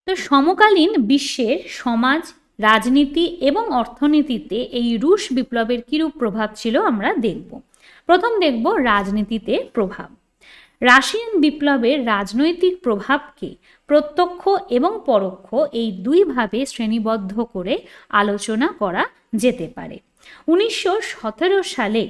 তো সমকালীন বিশ্বের সমাজ, রাজনীতি এবং অর্থনীতিতে এই রুশ বিপ্লবের কিরূপ প্রভাব ছিল আমরা দেখব। প্রথম দেখব রাজনীতিতে প্রভাব। রাশিয়ান বিপ্লবের রাজনৈতিক প্রভাবকে প্রত্যক্ষ এবং পরোক্ষ এই দুইভাবে শ্রেণীবদ্ধ করে আলোচনা করা যেতে পারে। 1917 সালে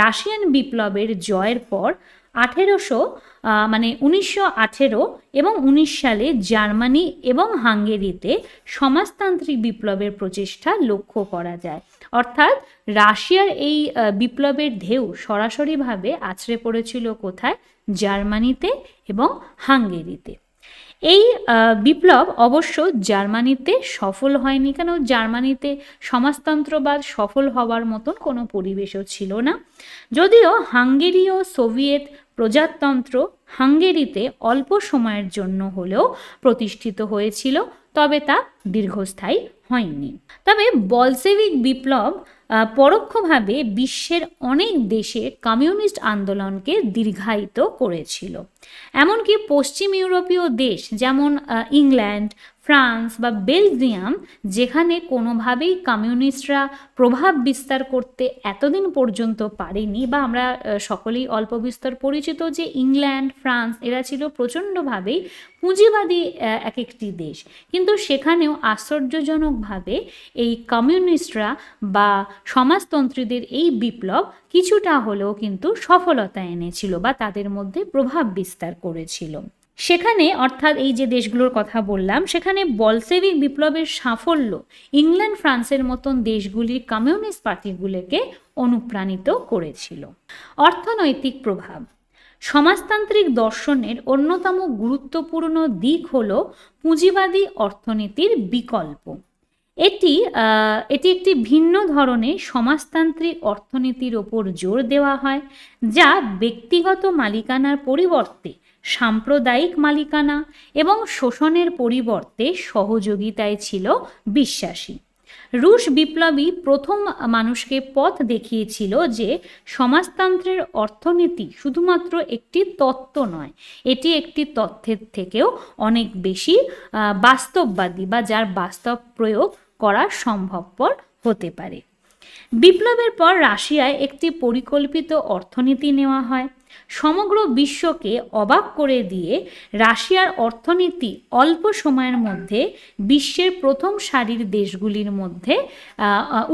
রাশিয়ান বিপ্লবের জয়ের পর 1918 এবং 19 সালে জার্মানি এবং হাঙ্গেরিতে সমাজতান্ত্রিক বিপ্লবের প্রচেষ্টা লক্ষ্য করা যায়। অর্থাৎ রাশিয়ার এই বিপ্লবের ঢেউ সরাসরিভাবে আছড়ে পড়েছিল কোথায়? জার্মানিতে এবং হাঙ্গেরিতে। এই বিপ্লব অবশ্য জার্মানিতে সফল হয়নি, কেন জার্মানিতে সমাজতন্ত্রবাদ সফল হওয়ার মতন কোনো পরিবেশও ছিল না। যদিও হাঙ্গেরীয় সোভিয়েত প্রজাতন্ত্র হাঙ্গেরিতে অল্প সময়ের জন্য হলেও প্রতিষ্ঠিত হয়েছিল, তবে তা দীর্ঘস্থায়ী হয়নি। তবে বলশেভিক বিপ্লব পরোক্ষভাবে বিশ্বের অনেক দেশে কমিউনিস্ট আন্দোলনকে দীর্ঘায়িত করেছিল। এমনকি পশ্চিম ইউরোপীয় দেশ যেমন ইংল্যান্ড, ফ্রান্স বা বেলজিয়াম, যেখানে কোনোভাবেই কমিউনিস্টরা প্রভাব বিস্তার করতে এতদিন পর্যন্ত পারেনি, বা আমরা সকলেই অল্প বিস্তর পরিচিত যে ইংল্যান্ড, ফ্রান্স এরা ছিল প্রচণ্ডভাবেই পুঁজিবাদী এক একটি দেশ, কিন্তু সেখানেও আশ্চর্যজনকভাবে এই কমিউনিস্টরা বা সমাজতন্ত্রীদের এই বিপ্লব কিছুটা হলেও কিন্তু সফলতা এনেছিল বা তাদের মধ্যে প্রভাব বিস্তার করেছিল। সেখানে, অর্থাৎ এই যে দেশগুলোর কথা বললাম, সেখানে বলশেভিক বিপ্লবের সাফল্য ইংল্যান্ড, ফ্রান্সের মতন দেশগুলির কমিউনিস্ট পার্টিগুলোকে অনুপ্রাণিত করেছিল। অর্থনৈতিক প্রভাব। সমাজতান্ত্রিক দর্শনের অন্যতম গুরুত্বপূর্ণ দিক হল পুঁজিবাদী অর্থনীতির বিকল্প। এটি একটি ভিন্ন ধরনের সমাজতান্ত্রিক অর্থনীতির ওপর জোর দেওয়া হয়, যা ব্যক্তিগত মালিকানার পরিবর্তে সাম্প্রদায়িক মালিকানা এবং শোষণের পরিবর্তে সহযোগিতায় ছিল বিশ্বাসী। রুশ বিপ্লবী প্রথম মানুষকে পথ দেখিয়েছিল যে সমাজতন্ত্রের অর্থনীতি শুধুমাত্র একটি তত্ত্ব নয়, এটি একটি তথ্যের থেকেও অনেক বেশি বাস্তববাদী বা যার বাস্তব প্রয়োগ করা সম্ভবপর হতে পারে। বিপ্লবের পর রাশিয়ায় একটি পরিকল্পিত অর্থনীতি নেওয়া হয়। সমগ্র বিশ্বকে অবাক করে দিয়ে রাশিয়ার অর্থনীতি অল্প সময়ের মধ্যে বিশ্বের প্রথম সারির দেশগুলির মধ্যে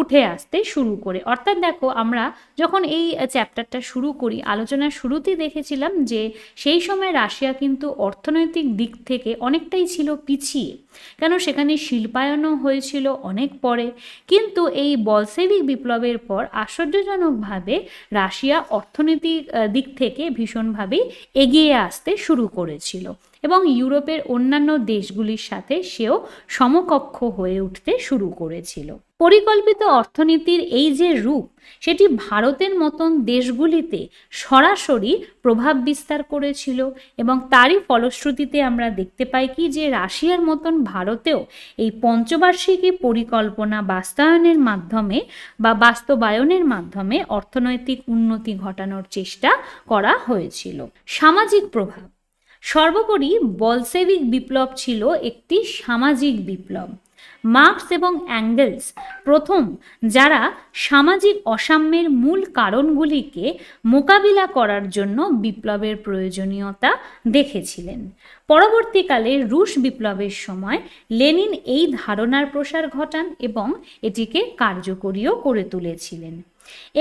উঠে আসতে শুরু করে। অর্থাৎ দেখো, আমরা যখন এই চ্যাপ্টারটা শুরু করি, আলোচনার শুরুতেই দেখেছিলাম যে সেই সময় রাশিয়া কিন্তু অর্থনৈতিক দিক থেকে অনেকটাই ছিল পিছিয়ে, কেন সেখানে শিল্পায়নও হয়েছিল অনেক পরে। কিন্তু এই বলশেভিক বিপ্লবের পর আশ্চর্যজনকভাবে রাশিয়া অর্থনৈতিক দিক থেকে ভীষণভাবেই এগিয়ে আসতে শুরু করেছিল এবং ইউরোপের অন্যান্য দেশগুলির সাথে সেও সমকক্ষ হয়ে উঠতে শুরু করেছিল। পরিকল্পিত অর্থনীতির এই যে রূপ, সেটি ভারতের মতন দেশগুলিতে সরাসরি প্রভাব বিস্তার করেছিল এবং তারই ফলশ্রুতিতে আমরা দেখতে পাই কি যে রাশিয়ার মতন ভারতেও এই পঞ্চবার্ষিকী পরিকল্পনা বাস্তবায়নের মাধ্যমে অর্থনৈতিক উন্নতি ঘটানোর চেষ্টা করা হয়েছিল। সামাজিক প্রভাব। সর্বোপরি বলশেভিক বিপ্লব ছিল একটি সামাজিক বিপ্লব। মার্কস এবং অ্যাঙ্গেলস প্রথম যারা সামাজিক অসাম্যের মূল কারণগুলিকে মোকাবিলা করার জন্য বিপ্লবের প্রয়োজনীয়তা দেখেছিলেন। পরবর্তীকালে রুশ বিপ্লবের সময় লেনিন এই ধারণার প্রসার ঘটান এবং এটিকে কার্যকরীও করে তুলেছিলেন।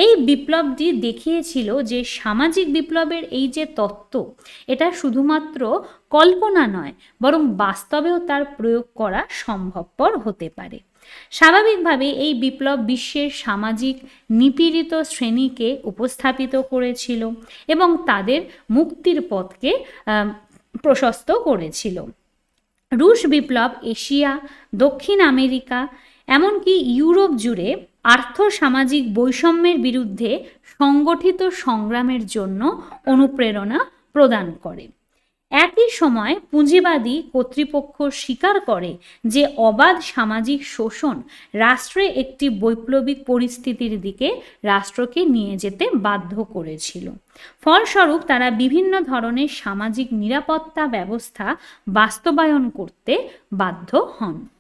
এই বিপ্লবটি দেখিয়েছিল যে সামাজিক বিপ্লবের এই যে তত্ত্ব, এটা শুধুমাত্র কল্পনা নয়, বরং বাস্তবেও তার প্রয়োগ করা সম্ভবপর হতে পারে। স্বাভাবিকভাবে এই বিপ্লব বিশ্বের সামাজিক নিপীড়িত শ্রেণীকে উপস্থাপিত করেছিল এবং তাদের মুক্তির পথকে প্রশস্ত করেছিল। রুশ বিপ্লব এশিয়া, দক্ষিণ আমেরিকা, এমনকি ইউরোপ জুড়ে আর্থসামাজিক বৈষম্যের বিরুদ্ধে সংগঠিত সংগ্রামের জন্য অনুপ্রেরণা প্রদান করে। একই সময় পুঁজিবাদী কর্তৃপক্ষ স্বীকার করে যে অবাধ সামাজিক শোষণ রাষ্ট্রে একটি বৈপ্লবিক পরিস্থিতির দিকে রাষ্ট্রকে নিয়ে যেতে বাধ্য করেছিল। ফলস্বরূপ তারা বিভিন্ন ধরনের সামাজিক নিরাপত্তা ব্যবস্থা বাস্তবায়ন করতে বাধ্য হন।